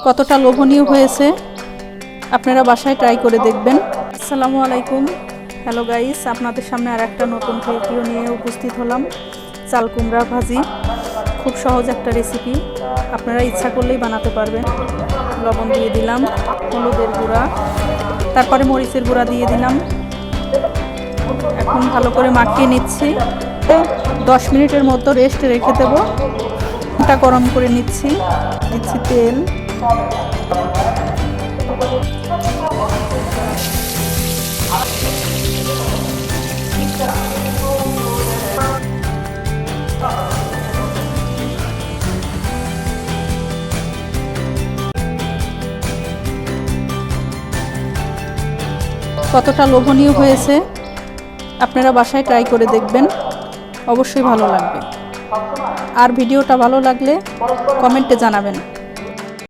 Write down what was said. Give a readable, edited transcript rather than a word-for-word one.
কতটা লোভনীয় হয়েছে, আপনারা বাসায় ট্রাই করে দেখবেন। আসসালামু আলাইকুম, হ্যালো গাইস, আপনাদের সামনে আর একটা নতুন ভিডিও নিয়ে উপস্থিত হলাম। চাল কুমড়া ভাজি, খুব সহজ একটা রেসিপি, আপনারা ইচ্ছা করলেই বানাতে পারবেন। লবণ দিয়ে দিলাম, হলুদের গুঁড়া, তারপরে মরিচের গুঁড়া দিয়ে দিলাম। এখন ভালো করে মাখিয়ে নিচ্ছি। 10 মিনিটের মতো রেস্ট রেখে দেবো। এটা গরম করে দিচ্ছি তেল। কতটা লোভনীয় হয়েছে, আপনারা বাসায় ট্রাই করে দেখবেন, অবশ্যই ভালো লাগবে। আর ভিডিওটা ভালো লাগলে কমেন্টে জানাবেন।